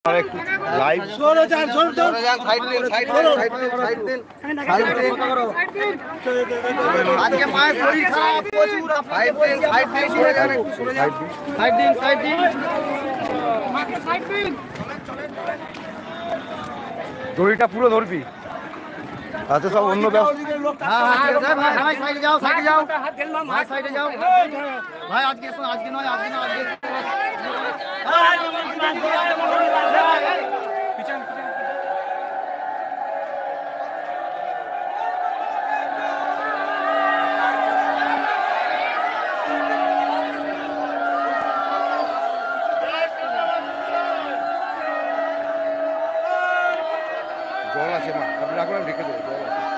Live আজকে মায়ের শরীর খারাপ প্রচুর দড়িটা পুরো ধরবি আচ্ছা সব অন্য সাইডে যাও সাইডে যাও ভাই সাইডে যাও ভাই আজকে আজকে নয় আজকে না আজকে জল আছে মা আপনি রাখুন রেখে দেবো জল আছে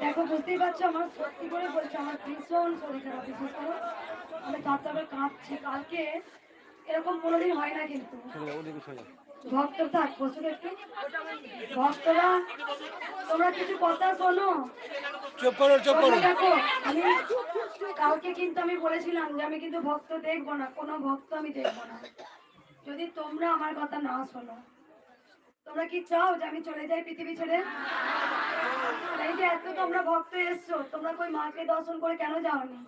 দেখো বুঝতেই পারছো আমার সত্যি করে বলছি আমার ভীষণ শরীর খারাপ বিশেষ করে মানে কাঁদতে কাঁদছে কালকে এরকম কোনোদিন হয় না কিন্তু ভক্ত থাক বসুন একটু ভক্তরা তোমরা কিছু কথা শোনো দেখো আমি কালকে কিন্তু আমি বলেছিলাম যে আমি কিন্তু ভক্ত দেখবো না কোনো ভক্ত আমি দেখবো না যদি তোমরা আমার কথা না শোনো তোমরা কি চাও যে আমি চলে যাই পৃথিবী ছেড়ে এই যে এত তোমরা ভক্ত এসছো তোমরা কই মাকে দর্শন করে কেন যাওনি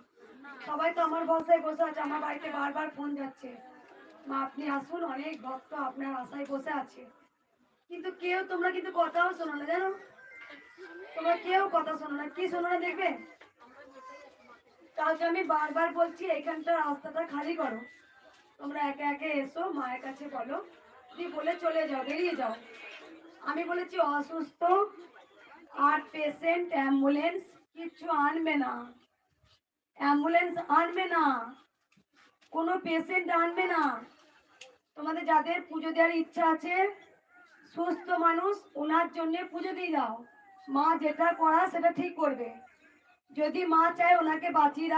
সবাই তো আমার বসায় বসে আছে আমার বাড়িতে বারবার ফোন যাচ্ছে মা আপনি আসুন অনেক ভক্ত আপনার আশায় বসে আছে কিন্তু কেউ তোমরা কিন্তু কথাও শোনো না জানো তোমরা কেউ কথা শোনো না কি শোনো না দেখবে কালকে আমি বারবার বলছি এখানটা রাস্তাটা খালি করো তোমরা একে একে এসো মায়ের কাছে বলো তুমি বলে চলে যাও বেরিয়ে যাও আমি বলেছি অসুস্থ আর পেশেন্ট অ্যাম্বুলেন্স কিছু আনবে না অ্যাম্বুলেন্স আনবে না কোনো পেশেন্ট আনবে না তোমাদের যাদের পুজো দেওয়ার ইচ্ছা আছে সুস্থ মানুষ ওনার জন্য পুজো দিয়ে দাও মা যেটা করা সেটা ঠিক করবে যদি মা চায় ওনাকে বাঁচিয়ে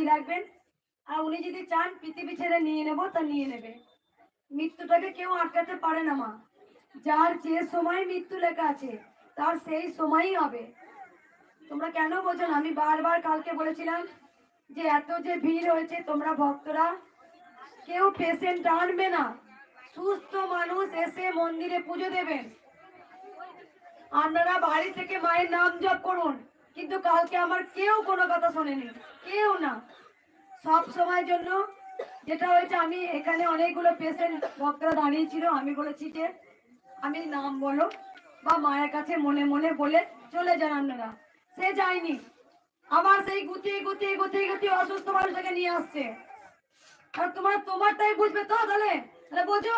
রাখবেন আর উনি যদি চান পৃথিবী ছেড়ে নিয়ে নেবো তা নিয়ে নেবে মৃত্যুটাকে কেউ আটকাতে পারে না মা যার যে সময় মৃত্যু লেখা আছে তার সেই সময়ই হবে তোমরা কেন বোঝো না আমি বারবার কালকে বলেছিলাম যে এত যে ভিড় হয়েছে তোমরা ভক্তরা কেউ পেশেন্ট আনবে না সুস্থ মানুষ এসে মন্দিরে পুজো দেবেন আপনারা বাড়ি থেকে মায়ের নাম জপ করুন কিন্তু কালকে আমার কেউ কোনো কথা শোনেনি কেউ না সব সময়ের জন্য যেটা হয়েছে আমি এখানে অনেকগুলো পেশেন্ট ভক্তরা দাঁড়িয়েছিল আমি বলেছি যে আমি নাম বলো বা মায়ের কাছে মনে মনে বলে চলে যান আপনারা সে যায়নি আবার সেই গুতিয়ে অসুস্থ মানুষটাকে নিয়ে আসছে আর তোমারটাই বুঝবে তো তাহলে বোঝো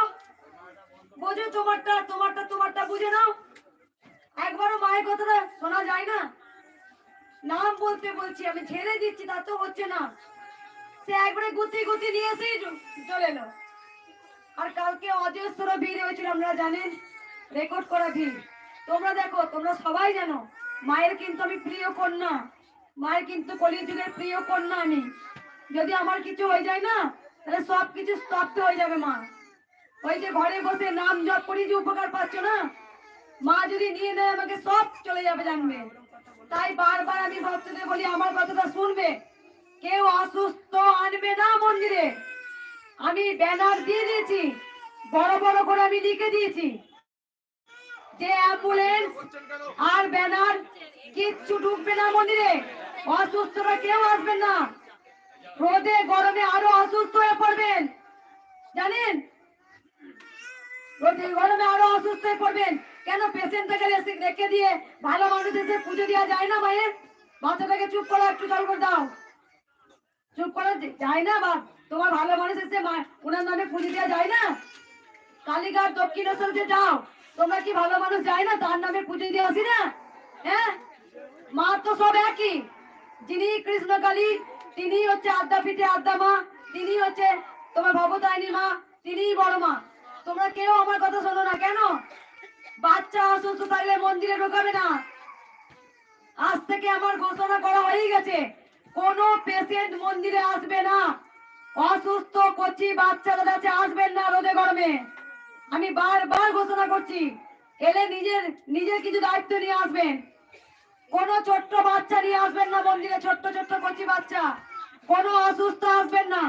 তোমারটা বুঝে নাও একবারও মায়ের কথাটা শোনা যায় না নাম বলতে বলছি আমি ছেড়ে দিচ্ছি তা তো হচ্ছে না সে একবারে গুতি নিয়ে এসেই চলে এলো আর কালকে অজস্র ভিড় হয়েছিল আপনারা জানেন রেকর্ড করা ভিড় তোমরা দেখো তোমরা সবাই জানো মায়ের কিন্তু আমি প্রিয় কন্যা মায়ের কিন্তু কলিযুগের প্রিয় কন্যা আমি যদি আমার কিছু হয়ে যায় না তাহলে সব কিছু স্তব্ধ হয়ে যাবে মা ওই যে ঘরে বসে নাম জপ করি যে উপকার পাচ্ছ না মা যদি নিয়ে নেয় আমাকে সব চলে যাবে জানবে তাই বারবার আমি ভক্তদের বলি আমার কথাটা শুনবে কেউ অসুস্থ আনবে না মন্দিরে আমি ব্যানার দিয়ে দিয়েছি বড় বড় করে আমি লিখে দিয়েছি যে অ্যাম্বুলেন্স আর ব্যানার কিচ্ছু ঢুকবে না মন্দিরে অসুস্থরা কেউ আসবেন না রোদে গরমে আরো অসুস্থ হয়ে পড়বেন জানেন রোদে গরমে আরো অসুস্থ হয়ে পড়বেন কেন পেশেন্টটাকে রেখে দিয়ে ভালো মানুষ এসে পুজো দেওয়া যায় না মায়ের বাচ্চাটাকে চুপ করো একটু জল করে দাও চুপ করা যায় না বা তোমার ভালো মানুষ এসে ওনার নামে পুজো দেওয়া যায় না কালীঘাট দক্ষিণেশ্বর যে যাও তোমরা কি ভালো মানুষ যায় না তার নামে পুজো দিয়ে আসি না হ্যাঁ মা তো সব একই যিনি কৃষ্ণকালী তিনি হচ্ছে আদ্যাপীঠে আদ্যা মা তিনি হচ্ছে তোমার ভবতারিণী মা তিনিই বড় মা তোমরা কেউ আমার কথা শোনো না কেন বাচ্চা অসুস্থ থাকলে মন্দিরে ঢোকাবে না আজ থেকে আমার ঘোষণা করা হয়ে গেছে, কোনো পেশেন্ট মন্দিরে আসবে না, অসুস্থ কচি বাচ্চাদের কাছে আসবেন না রোদে গরমে। আমি বারবার ঘোষণা করছি, এলে নিজের নিজের কিছু দায়িত্ব নিয়ে আসবেন। কোনো ছোট্ট বাচ্চা নিয়ে আসবেন না মন্দিরে, ছোট্ট ছোট্ট কচি বাচ্চা, কোনো অসুস্থ আসবেন না।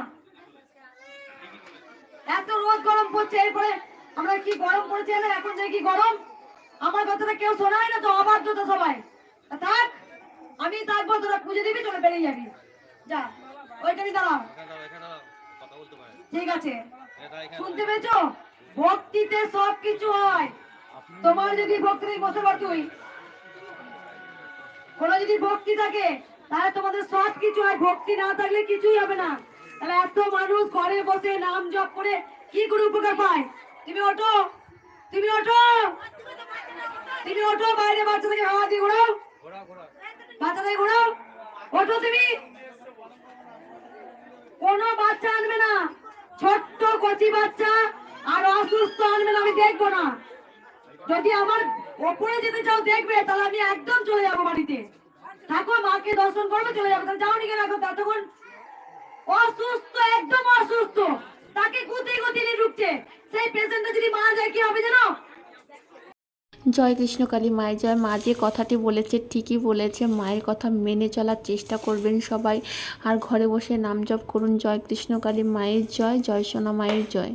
এত রোদ গরম পড়ছে, এরপরে আমরা কি গরম পড়েছে না, এখন যে কি গরম, আমার কথাটা কেউ শোনায় না তো, অবাধ্য তো সবাই। থাক, আমি থাকবো, তোরা পুজো দিবি, চলে বেরিয়ে যাবি, যা ওইখানে দাঁড়াও। ঠিক আছে, শুনতে পেয়েছো? ভক্তিতে সবকিছু হয়। তোমার যদি ভক্তি নেই, বসে পড় তুই। কোনো যদি ভক্তি থাকে তাহলে তোমাদের সব কিছু হয়, ভক্তি না থাকলে কিছুই হবে না। তাহলে এত মানুষ ঘরে বসে নাম জপ করে কি করে উপকার পায়? তুমি ওঠো, তুমি ওঠো, তুমি ওঠো, বাইরে বাচ্চাদেরকে হাওয়া দিয়ে ঘোরাও, বাচ্চাদের ঘোরাও, ওঠো তুমি। কোনো বাচ্চা আনবে না, ছোট্ট কচি বাচ্চা আর অসুস্থ আনবে না, আমি দেখবো না। যদি আমার ওপরে যেতে চাও দেখবে, তাহলে আমি একদম চলে যাবো বাড়িতে। থাকো, মাকে দর্শন করবে, চলে যাবো। তাহলে যাও নি কেন এখন? ততক্ষণ অসুস্থ, একদম অসুস্থ, তাকে গুতি গুতি নিয়ে ঢুকছে, সেই পেশেন্টটা যদি মারা যায় কি হবে জানো? জয় কৃষ্ণকালী মায়ের জয়। মা যে কথাটি বলেছে ঠিকই বলেছে, মায়ের কথা মেনে চলার চেষ্টা করবেন সবাই, আর ঘরে বসে নাম জপ করুন। জয় কৃষ্ণকালী মায়ের জয়, জয় সোনা মায়ের জয়।